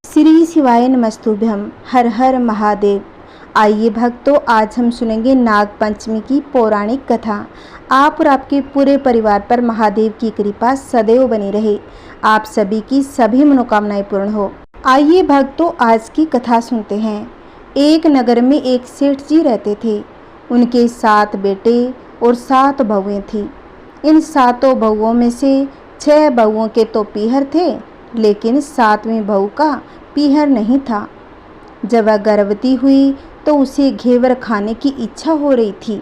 श्री शिवाय नमस्तुभ्यम। हर हर महादेव। आइए भक्तों, आज हम सुनेंगे नाग पंचमी की पौराणिक कथा। आप और आपके पूरे परिवार पर महादेव की कृपा सदैव बनी रहे। आप सभी की सभी मनोकामनाएं पूर्ण हो। आइए भक्तों, आज की कथा सुनते हैं। एक नगर में एक सेठ जी रहते थे। उनके 7 बेटे और 7 बहुएं थीं। इन 7 बहुओं में से 6 बहुओं के तो पीहर थे, लेकिन 7वीं बहू का पीहर नहीं था। जब वह गर्भवती हुई तो उसे घेवर खाने की इच्छा हो रही थी।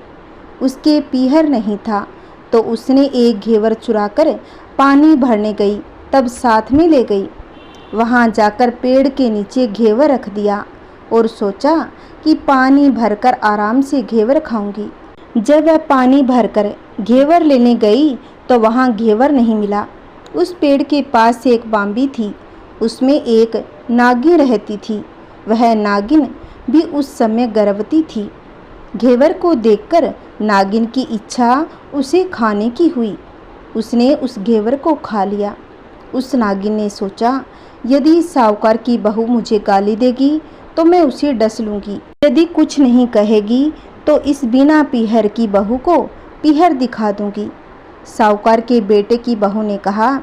उसके पीहर नहीं था तो उसने एक घेवर चुराकर पानी भरने गई, तब साथ में ले गई। वहां जाकर पेड़ के नीचे घेवर रख दिया और सोचा कि पानी भरकर आराम से घेवर खाऊंगी। जब वह पानी भरकर घेवर लेने गई तो वहां घेवर नहीं मिला। उस पेड़ के पास एक बांबी थी, उसमें एक नागिन रहती थी। वह नागिन भी उस समय गर्भवती थी। घेवर को देखकर नागिन की इच्छा उसे खाने की हुई। उसने उस घेवर को खा लिया। उस नागिन ने सोचा, यदि साहूकार की बहू मुझे गाली देगी तो मैं उसे डस लूंगी। यदि कुछ नहीं कहेगी तो इस बिना पीहर की बहू को पीहर दिखा दूंगी। साहूकार के बेटे की बहू ने कहा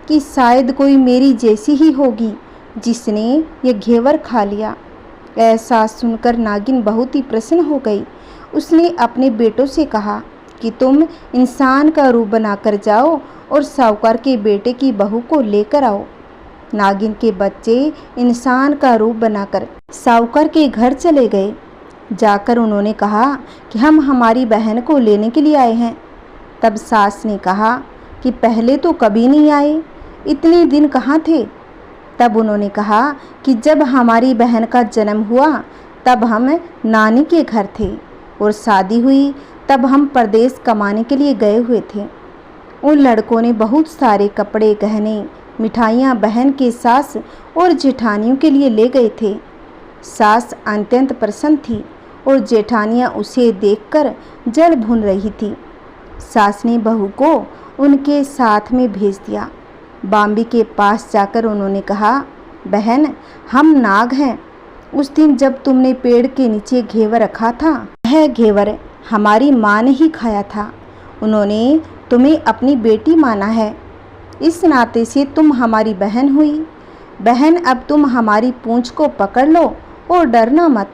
कि शायद कोई मेरी जैसी ही होगी जिसने ये घेवर खा लिया। ऐसा सुनकर नागिन बहुत ही प्रसन्न हो गई। उसने अपने बेटों से कहा कि तुम इंसान का रूप बनाकर जाओ और साहूकार के बेटे की बहू को लेकर आओ। नागिन के बच्चे इंसान का रूप बनाकर साहूकार के घर चले गए। जाकर उन्होंने कहा कि हम हमारी बहन को लेने के लिए आए हैं। तब सास ने कहा कि पहले तो कभी नहीं आए, इतने दिन कहाँ थे? तब उन्होंने कहा कि जब हमारी बहन का जन्म हुआ तब हम नानी के घर थे और शादी हुई तब हम परदेश कमाने के लिए गए हुए थे। उन लड़कों ने बहुत सारे कपड़े, गहने, मिठाइयाँ बहन के सास और जेठानियों के लिए ले गए थे। सास अत्यंत प्रसन्न थी और जेठानियाँ उसे देखकर जल भून रही थी। सास ने बहू को उनके साथ में भेज दिया। बांबी के पास जाकर उन्होंने कहा, बहन, हम नाग हैं। उस दिन जब तुमने पेड़ के नीचे घेवर रखा था, वह घेवर हमारी माँ ने ही खाया था। उन्होंने तुम्हें अपनी बेटी माना है, इस नाते से तुम हमारी बहन हुई। बहन, अब तुम हमारी पूंछ को पकड़ लो और डरना मत।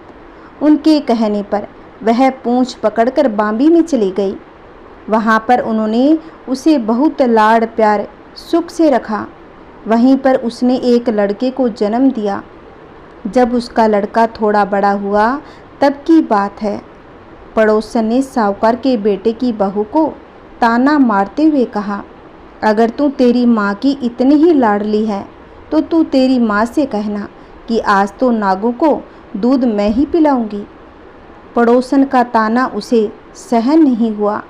उनके कहने पर वह पूंछ पकड़कर बांबी में चली गई। वहाँ पर उन्होंने उसे बहुत लाड़ प्यार सुख से रखा। वहीं पर उसने एक लड़के को जन्म दिया। जब उसका लड़का थोड़ा बड़ा हुआ तब की बात है, पड़ोसन ने साहूकार के बेटे की बहू को ताना मारते हुए कहा, अगर तू तेरी माँ की इतनी ही लाडली है तो तू तेरी माँ से कहना कि आज तो नागों को दूध मैं ही पिलाऊंगी। पड़ोसन का ताना उसे सहन नहीं हुआ।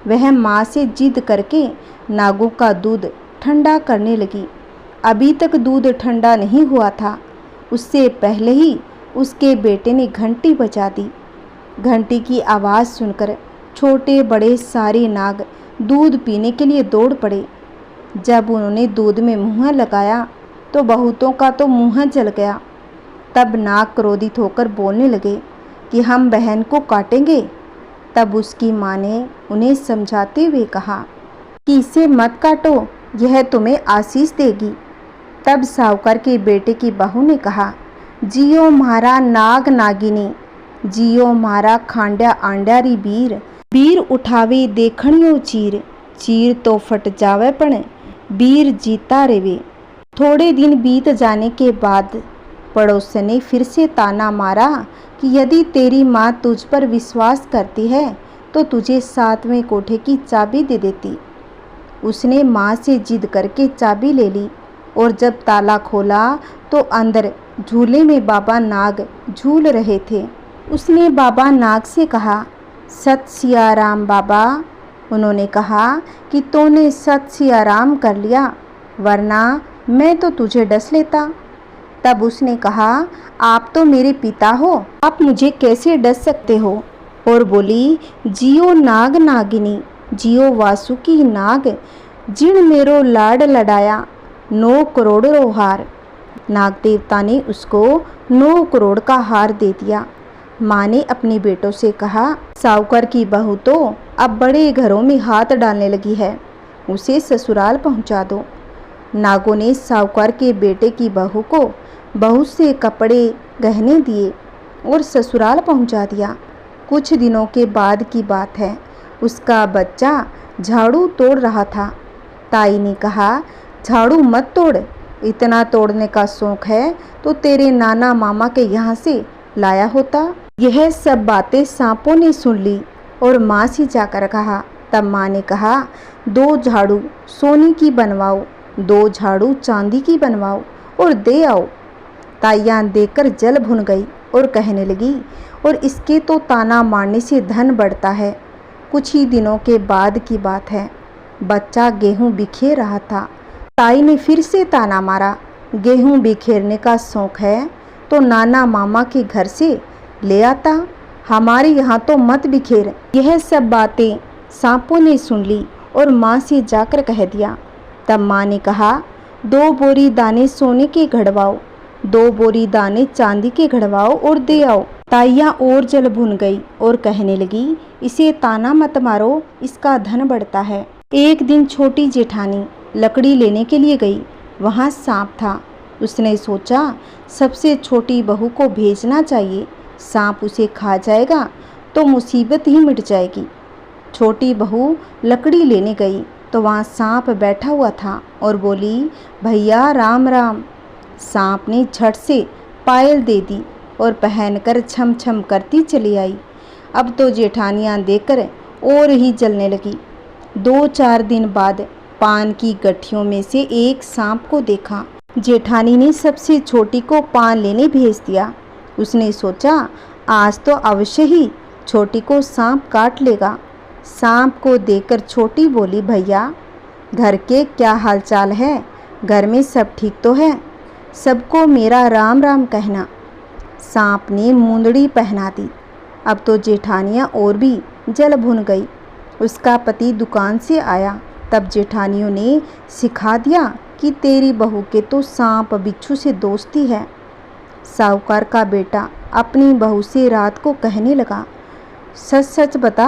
वह माँ से जिद करके नागों का दूध ठंडा करने लगी। अभी तक दूध ठंडा नहीं हुआ था, उससे पहले ही उसके बेटे ने घंटी बजा दी। घंटी की आवाज़ सुनकर छोटे बड़े सारे नाग दूध पीने के लिए दौड़ पड़े। जब उन्होंने दूध में मुँह लगाया तो बहुतों का तो मुँह जल गया। तब नाग क्रोधित होकर बोलने लगे कि हम बहन को काटेंगे। तब उसकी माँ ने उन्हें समझाते हुए कहा कि इसे मत काटो, यह तुम्हें आशीष देगी। तब साहूकार के बेटे की बहू ने कहा, जियो म्हारा नाग नागिनी, जियो म्हारा खांड्या आंड्यारी वीर, वीर उठावे देखणियो चीर, चीर तो फट जावे पण वीर जीता रेवे। थोड़े दिन बीत जाने के बाद पड़ोसन ने फिर से ताना मारा कि यदि तेरी माँ तुझ पर विश्वास करती है तो तुझे 7वें कोठे की चाबी दे देती। उसने माँ से जिद करके चाबी ले ली और जब ताला खोला तो अंदर झूले में बाबा नाग झूल रहे थे। उसने बाबा नाग से कहा, सत सियाराम बाबा। उन्होंने कहा कि तूने सत सियाराम कर लिया, वरना मैं तो तुझे डस लेता। तब उसने कहा, आप तो मेरे पिता हो, आप मुझे कैसे डस सकते हो? और बोली, जियो नाग नागिनी, जियो वासुकी नाग, जिण मेरो लाड लडाया 9 करोड़ रोहार। नाग देवता ने उसको 9 करोड़ का हार दे दिया। माँ ने अपने बेटों से कहा, साहूकार की बहू तो अब बड़े घरों में हाथ डालने लगी है, उसे ससुराल पहुंचा दो। नागों ने साहूकार के बेटे की बहू को बहुत से कपड़े गहने दिए और ससुराल पहुंचा दिया। कुछ दिनों के बाद की बात है, उसका बच्चा झाड़ू तोड़ रहा था। ताई ने कहा, झाड़ू मत तोड़, इतना तोड़ने का शौक है तो तेरे नाना मामा के यहाँ से लाया होता। यह सब बातें सांपों ने सुन ली और माँ से जाकर कहा। तब माँ ने कहा, 2 झाड़ू सोने की बनवाओ, 2 झाड़ू चांदी की बनवाओ और दे आओ। ताइयाँ देकर जल भुन गई और कहने लगी, और इसके तो ताना मारने से धन बढ़ता है। कुछ ही दिनों के बाद की बात है, बच्चा गेहूं बिखेर रहा था। ताई ने फिर से ताना मारा, गेहूं बिखेरने का शौक है तो नाना मामा के घर से ले आता, हमारे यहाँ तो मत बिखेर। यह सब बातें सांपों ने सुन ली और माँ से जाकर कह दिया। तब माँ ने कहा, 2 बोरी दाने सोने के घड़वाओ, 2 बोरी दाने चांदी के घड़वाओ और दे आओ। ताइयाँ और जल भुन गई और कहने लगी, इसे ताना मत मारो, इसका धन बढ़ता है। एक दिन छोटी जेठानी लकड़ी लेने के लिए गई, वहाँ सांप था। उसने सोचा, सबसे छोटी बहू को भेजना चाहिए, सांप उसे खा जाएगा तो मुसीबत ही मिट जाएगी। छोटी बहू लकड़ी लेने गई तो वहाँ सांप बैठा हुआ था और बोली, भैया राम राम। सांप ने झट से पायल दे दी और पहनकर छम छम करती चली आई। अब तो जेठानियाँ देखकर और ही जलने लगी। 2-4 दिन बाद पान की गठियों में से एक सांप को देखा। जेठानी ने सबसे छोटी को पान लेने भेज दिया। उसने सोचा, आज तो अवश्य ही छोटी को सांप काट लेगा। सांप को देखकर छोटी बोली, भैया घर के क्या हालचाल है, घर में सब ठीक तो है, सबको मेरा राम राम कहना। सांप ने मुंदड़ी पहना दी। अब तो जेठानियाँ और भी जल भुन गई। उसका पति दुकान से आया, तब जेठानियों ने सिखा दिया कि तेरी बहू के तो सांप बिच्छू से दोस्ती है। साहूकार का बेटा अपनी बहू से रात को कहने लगा, सच सच बता,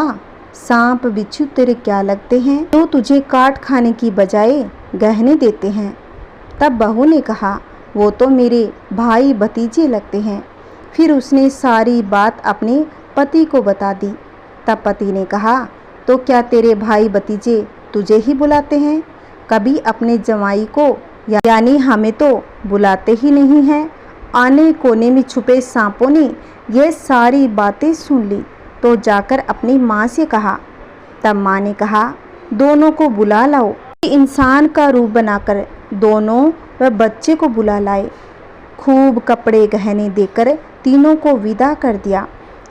सांप बिच्छू तेरे क्या लगते हैं, तो तुझे काट खाने की बजाय गहने देते हैं। तब बहू ने कहा, वो तो मेरे भाई भतीजे लगते हैं। फिर उसने सारी बात अपने पति को बता दी। तब पति ने कहा, तो क्या तेरे भाई भतीजे तुझे ही बुलाते हैं, कभी अपने जमाई को यानी हमें तो बुलाते ही नहीं हैं। आने कोने में छुपे सांपों ने यह सारी बातें सुन ली तो जाकर अपनी माँ से कहा। तब माँ ने कहा, दोनों को बुला लाओ। इंसान का रूप बनाकर दोनों व बच्चे को बुला लाए। खूब कपड़े गहने देकर तीनों को विदा कर दिया।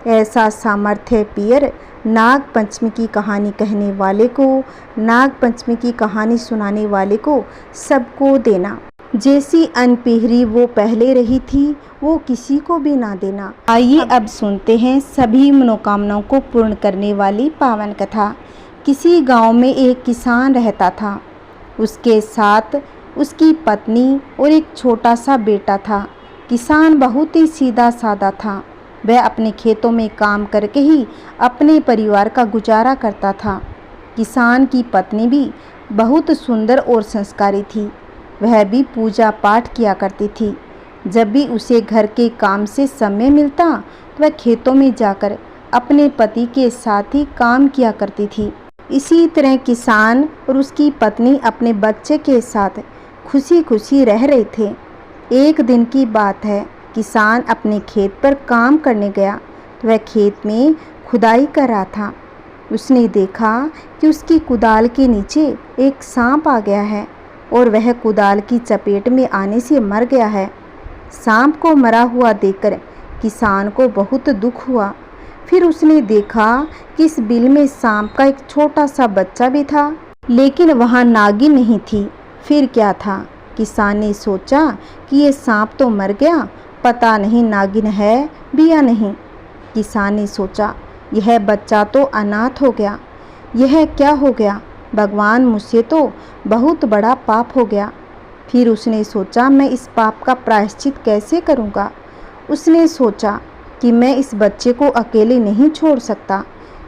ऐसा सामर्थ्य पियर नाग पंचमी की कहानी कहने वाले को, नाग पंचमी की कहानी सुनाने वाले को सबको देना। जैसी अनपिहरी वो पहले रही थी, वो किसी को भी ना देना। आइए अब सुनते हैं सभी मनोकामनाओं को पूर्ण करने वाली पावन कथा। किसी गांव में एक किसान रहता था। उसके साथ उसकी पत्नी और एक छोटा सा बेटा था। किसान बहुत ही सीधा साधा था। वह अपने खेतों में काम करके ही अपने परिवार का गुजारा करता था। किसान की पत्नी भी बहुत सुंदर और संस्कारी थी। वह भी पूजा पाठ किया करती थी। जब भी उसे घर के काम से समय मिलता तो वह खेतों में जाकर अपने पति के साथ ही काम किया करती थी। इसी तरह किसान और उसकी पत्नी अपने बच्चे के साथ खुशी खुशी रह रहे थे। एक दिन की बात है, किसान अपने खेत पर काम करने गया तो वह खेत में खुदाई कर रहा था। उसने देखा कि उसकी कुदाल के नीचे एक सांप आ गया है और वह कुदाल की चपेट में आने से मर गया है। सांप को मरा हुआ देखकर किसान को बहुत दुख हुआ। फिर उसने देखा कि इस बिल में सांप का एक छोटा सा बच्चा भी था, लेकिन वहाँ नागिन नहीं थी। फिर क्या था? किसान ने सोचा कि ये सांप तो मर गया, पता नहीं नागिन है भी या नहीं। किसान ने सोचा, यह बच्चा तो अनाथ हो गया, यह क्या हो गया? भगवान, मुझसे तो बहुत बड़ा पाप हो गया। फिर उसने सोचा मैं इस पाप का प्रायश्चित कैसे करूँगा। उसने सोचा कि मैं इस बच्चे को अकेले नहीं छोड़ सकता,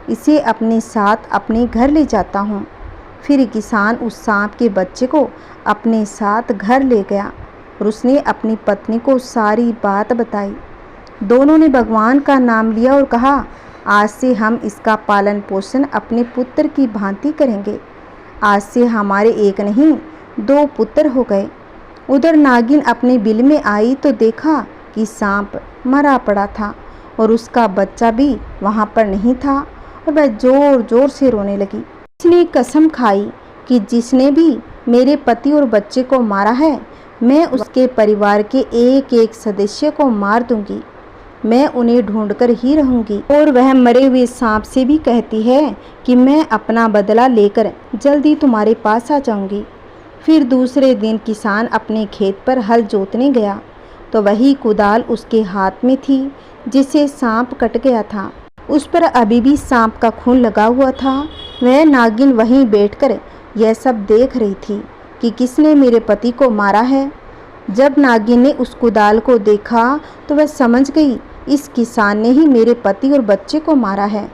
इसे अपने साथ अपने घर ले जाता हूँ। फिर किसान उस सांप के बच्चे को अपने साथ घर ले गया और उसने अपनी पत्नी को सारी बात बताई। दोनों ने भगवान का नाम लिया और कहा, आज से हम इसका पालन पोषण अपने पुत्र की भांति करेंगे। आज से हमारे एक नहीं 2 पुत्र हो गए। उधर नागिन अपने बिल में आई तो देखा कि सांप मरा पड़ा था और उसका बच्चा भी वहाँ पर नहीं था और वह जोर जोर से रोने लगी। उसने कसम खाई कि जिसने भी मेरे पति और बच्चे को मारा है, मैं उसके परिवार के एक एक सदस्य को मार दूंगी। मैं उन्हें ढूंढकर ही रहूंगी। और वह मरे हुए सांप से भी कहती है कि मैं अपना बदला लेकर जल्दी तुम्हारे पास आ जाऊंगी। फिर दूसरे दिन किसान अपने खेत पर हल जोतने गया तो वही कुदाल उसके हाथ में थी जिसे सांप कट गया था। उस पर अभी भी सांप का खून लगा हुआ था। वह नागिन वहीं बैठकर यह सब देख रही थी कि किसने मेरे पति को मारा है। जब नागिन ने उस कुदाल को देखा तो वह समझ गई, इस किसान ने ही मेरे पति और बच्चे को मारा है।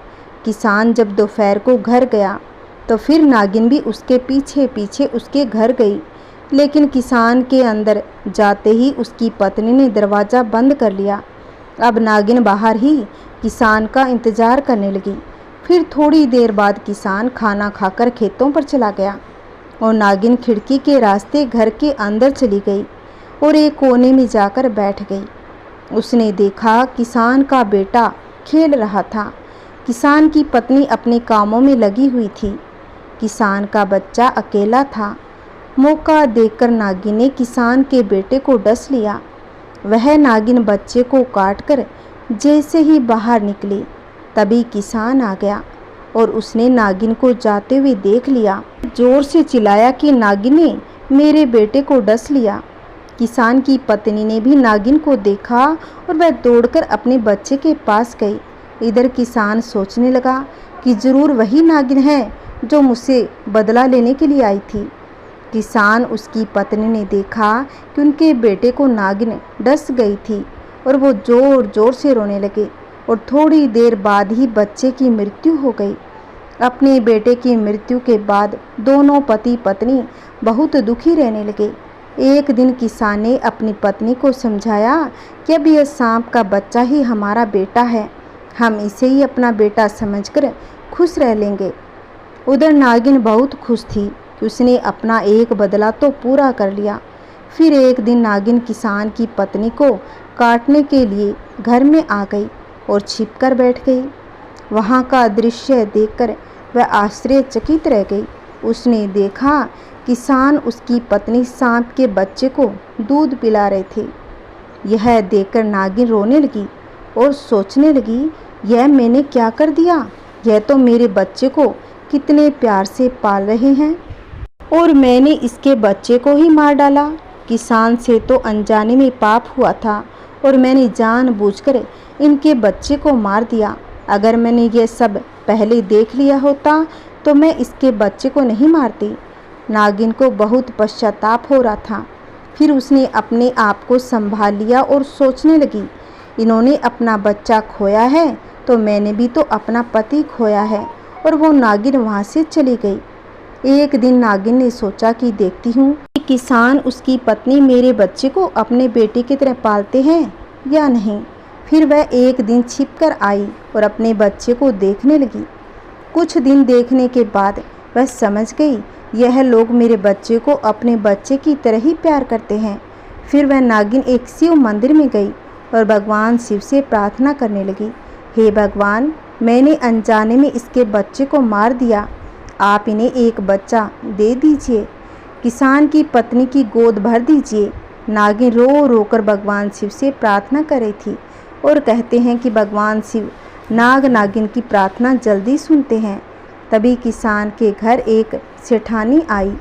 किसान जब दोपहर को घर गया तो फिर नागिन भी उसके पीछे पीछे उसके घर गई, लेकिन किसान के अंदर जाते ही उसकी पत्नी ने दरवाज़ा बंद कर लिया। अब नागिन बाहर ही किसान का इंतज़ार करने लगी। फिर थोड़ी देर बाद किसान खाना खाकर खेतों पर चला गया और नागिन खिड़की के रास्ते घर के अंदर चली गई और एक कोने में जाकर बैठ गई। उसने देखा किसान का बेटा खेल रहा था। किसान की पत्नी अपने कामों में लगी हुई थी। किसान का बच्चा अकेला था। मौका देखकर नागिन ने किसान के बेटे को डस लिया। वह नागिन बच्चे को काटकर जैसे ही बाहर निकली तभी किसान आ गया और उसने नागिन को जाते हुए देख लिया। जोर से चिल्लाया कि नागिन ने मेरे बेटे को डस लिया। किसान की पत्नी ने भी नागिन को देखा और वह दौड़कर अपने बच्चे के पास गई। इधर किसान सोचने लगा कि जरूर वही नागिन है जो मुझसे बदला लेने के लिए आई थी। किसान उसकी पत्नी ने देखा कि उनके बेटे को नागिन डस गई थी और वो जोर जोर से रोने लगे और थोड़ी देर बाद ही बच्चे की मृत्यु हो गई। अपने बेटे की मृत्यु के बाद दोनों पति पत्नी बहुत दुखी रहने लगे। एक दिन किसान ने अपनी पत्नी को समझाया कि अब यह सांप का बच्चा ही हमारा बेटा है, हम इसे ही अपना बेटा समझकर खुश रह लेंगे। उधर नागिन बहुत खुश थी कि उसने अपना एक बदला तो पूरा कर लिया। फिर एक दिन नागिन किसान की पत्नी को काटने के लिए घर में आ गई और छिपकर बैठ गई। वहाँ का दृश्य देखकर वह आश्चर्यचकित रह गई। उसने देखा किसान उसकी पत्नी सांप के बच्चे को दूध पिला रहे थे। यह देखकर नागिन रोने लगी और सोचने लगी, यह मैंने क्या कर दिया? यह तो मेरे बच्चे को कितने प्यार से पाल रहे हैं और मैंने इसके बच्चे को ही मार डाला। किसान से तो अनजाने में पाप हुआ था और मैंने जानबूझकर इनके बच्चे को मार दिया। अगर मैंने यह सब पहले देख लिया होता तो मैं इसके बच्चे को नहीं मारती। नागिन को बहुत पश्चाताप हो रहा था। फिर उसने अपने आप को संभाल लिया और सोचने लगी, इन्होंने अपना बच्चा खोया है तो मैंने भी तो अपना पति खोया है। और वो नागिन वहाँ से चली गई। एक दिन नागिन ने सोचा कि देखती हूँ कि किसान उसकी पत्नी मेरे बच्चे को अपने बेटे की तरह पालते हैं या नहीं। फिर वह एक दिन छिपकर आई और अपने बच्चे को देखने लगी। कुछ दिन देखने के बाद वह समझ गई, यह लोग मेरे बच्चे को अपने बच्चे की तरह ही प्यार करते हैं। फिर वह नागिन एक शिव मंदिर में गई और भगवान शिव से प्रार्थना करने लगी, हे भगवान, मैंने अनजाने में इसके बच्चे को मार दिया, आप इन्हें एक बच्चा दे दीजिए, किसान की पत्नी की गोद भर दीजिए। नागिन रो रो कर भगवान शिव से प्रार्थना कर रही थी और कहते हैं कि भगवान शिव नाग नागिन की प्रार्थना जल्दी सुनते हैं। तभी किसान के घर एक सेठानी आई।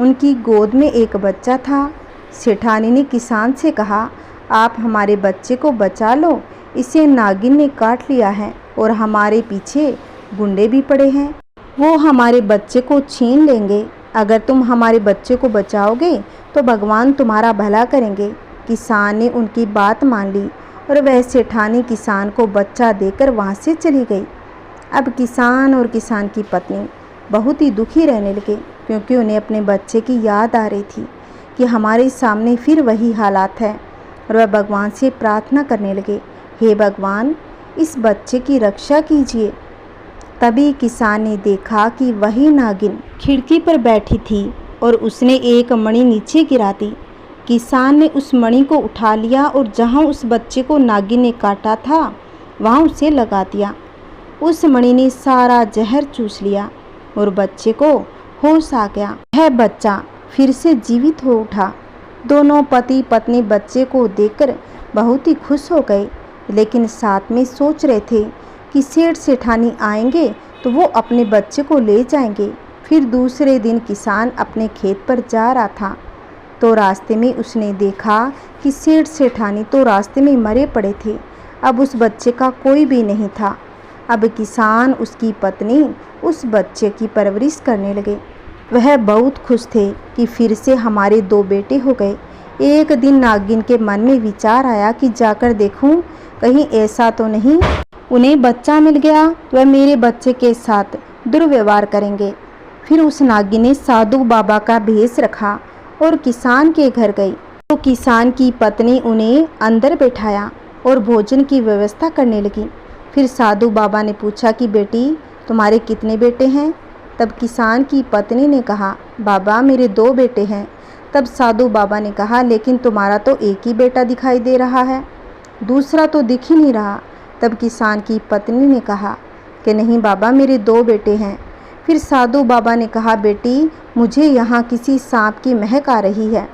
उनकी गोद में एक बच्चा था। सेठानी ने किसान से कहा, आप हमारे बच्चे को बचा लो, इसे नागिन ने काट लिया है और हमारे पीछे गुंडे भी पड़े हैं, वो हमारे बच्चे को छीन लेंगे। अगर तुम हमारे बच्चे को बचाओगे तो भगवान तुम्हारा भला करेंगे। किसान ने उनकी बात मान ली और वह सेठानी किसान को बच्चा देकर वहाँ से चली गई। अब किसान और किसान की पत्नी बहुत ही दुखी रहने लगे, क्योंकि उन्हें अपने बच्चे की याद आ रही थी कि हमारे सामने फिर वही हालात है। और वह भगवान से प्रार्थना करने लगे, हे भगवान, इस बच्चे की रक्षा कीजिए। तभी किसान ने देखा कि वही नागिन खिड़की पर बैठी थी और उसने एक मणि नीचे गिरा दी। किसान ने उस मणि को उठा लिया और जहाँ उस बच्चे को नागिन ने काटा था वहाँ उसे लगा दिया। उस मणि ने सारा जहर चूस लिया और बच्चे को होश आ गया। वह बच्चा फिर से जीवित हो उठा। दोनों पति पत्नी बच्चे को देखकर बहुत ही खुश हो गए, लेकिन साथ में सोच रहे थे कि सेठ सेठानी आएंगे तो वो अपने बच्चे को ले जाएंगे। फिर दूसरे दिन किसान अपने खेत पर जा रहा था तो रास्ते में उसने देखा कि सेठ सेठानी तो रास्ते में मरे पड़े थे। अब उस बच्चे का कोई भी नहीं था। अब किसान, उसकी पत्नी उस बच्चे की परवरिश करने लगे। वह बहुत खुश थे कि फिर से हमारे 2 बेटे हो गए। एक दिन नागिन के मन में विचार आया कि जाकर देखूं कहीं ऐसा तो नहीं उन्हें बच्चा मिल गया, वह मेरे बच्चे के साथ दुर्व्यवहार करेंगे। फिर उस नागिन ने साधु बाबा का भेष रखा और किसान के घर गई। तो किसान की पत्नी उन्हें अंदर बैठाया और भोजन की व्यवस्था करने लगी। फिर साधु बाबा ने पूछा कि बेटी, तुम्हारे कितने बेटे हैं? तब किसान की पत्नी ने कहा, बाबा मेरे 2 बेटे हैं। तब साधु बाबा ने कहा, लेकिन तुम्हारा तो एक ही बेटा दिखाई दे रहा है, दूसरा तो दिख ही नहीं रहा। तब किसान की पत्नी ने कहा कि नहीं बाबा, मेरे 2 बेटे हैं। फिर साधु बाबा ने कहा, बेटी मुझे यहाँ किसी सांप की महक आ रही है।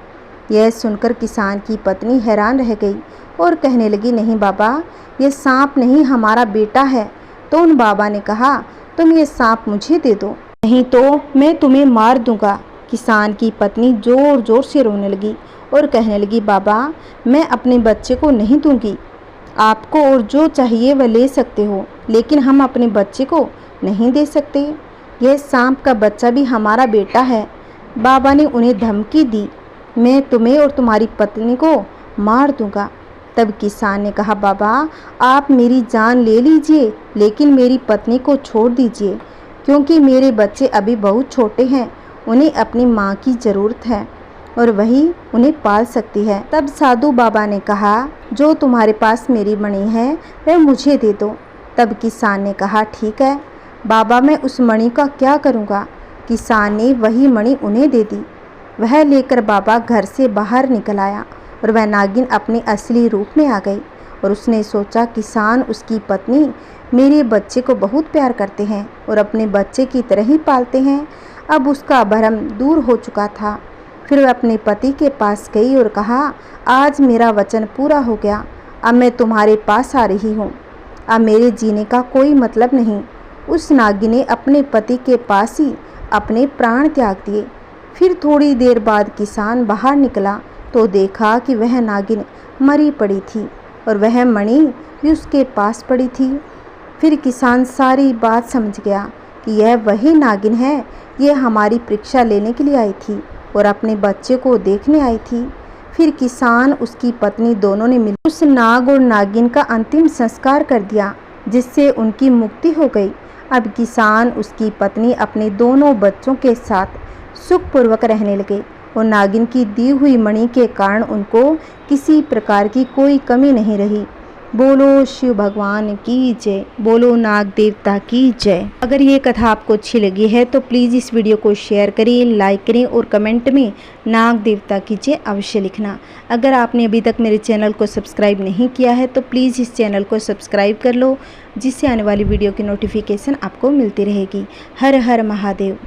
यह सुनकर किसान की पत्नी हैरान रह गई और कहने लगी, नहीं बाबा, यह सांप नहीं, हमारा बेटा है। तो उन बाबा ने कहा, तुम ये सांप मुझे दे दो, नहीं तो मैं तुम्हें मार दूंगा। किसान की पत्नी जोर जोर से रोने लगी और कहने लगी, बाबा मैं अपने बच्चे को नहीं दूंगी, आपको और जो चाहिए वह ले सकते हो, लेकिन हम अपने बच्चे को नहीं दे सकते। यह सांप का बच्चा भी हमारा बेटा है। बाबा ने उन्हें धमकी दी, मैं तुम्हें और तुम्हारी पत्नी को मार दूंगा। तब किसान ने कहा, बाबा आप मेरी जान ले लीजिए, लेकिन मेरी पत्नी को छोड़ दीजिए, क्योंकि मेरे बच्चे अभी बहुत छोटे हैं, उन्हें अपनी माँ की ज़रूरत है और वही उन्हें पाल सकती है। तब साधु बाबा ने कहा, जो तुम्हारे पास मेरी मणि है वह मुझे दे दो। तब किसान ने कहा, ठीक है बाबा, मैं उस मणि का क्या करूँगा। किसान ने वही मणि उन्हें दे दी। वह लेकर बाबा घर से बाहर निकल आया और वह नागिन अपने असली रूप में आ गई। और उसने सोचा, किसान, उसकी पत्नी मेरे बच्चे को बहुत प्यार करते हैं और अपने बच्चे की तरह ही पालते हैं। अब उसका भ्रम दूर हो चुका था। फिर वह अपने पति के पास गई और कहा, आज मेरा वचन पूरा हो गया, अब मैं तुम्हारे पास आ रही हूँ, अब मेरे जीने का कोई मतलब नहीं। उस नागिन ने अपने पति के पास ही अपने प्राण त्याग दिए। फिर थोड़ी देर बाद किसान बाहर निकला तो देखा कि वह नागिन मरी पड़ी थी और वह मणि भी उसके पास पड़ी थी। फिर किसान सारी बात समझ गया कि यह वही नागिन है, यह हमारी परीक्षा लेने के लिए आई थी और अपने बच्चे को देखने आई थी। फिर किसान, उसकी पत्नी दोनों ने मिलकर उस नाग और नागिन का अंतिम संस्कार कर दिया, जिससे उनकी मुक्ति हो गई। अब किसान, उसकी पत्नी अपने दोनों बच्चों के साथ सुखपूर्वक रहने लगे और नागिन की दी हुई मणि के कारण उनको किसी प्रकार की कोई कमी नहीं रही। बोलो शिव भगवान की जय, बोलो नाग देवता की जय। अगर ये कथा आपको अच्छी लगी है तो प्लीज़ इस वीडियो को शेयर करें, लाइक करें और कमेंट में नाग देवता की जय अवश्य लिखना। अगर आपने अभी तक मेरे चैनल को सब्सक्राइब नहीं किया है तो प्लीज़ इस चैनल को सब्सक्राइब कर लो, जिससे आने वाली वीडियो की नोटिफिकेशन आपको मिलती रहेगी। हर हर महादेव।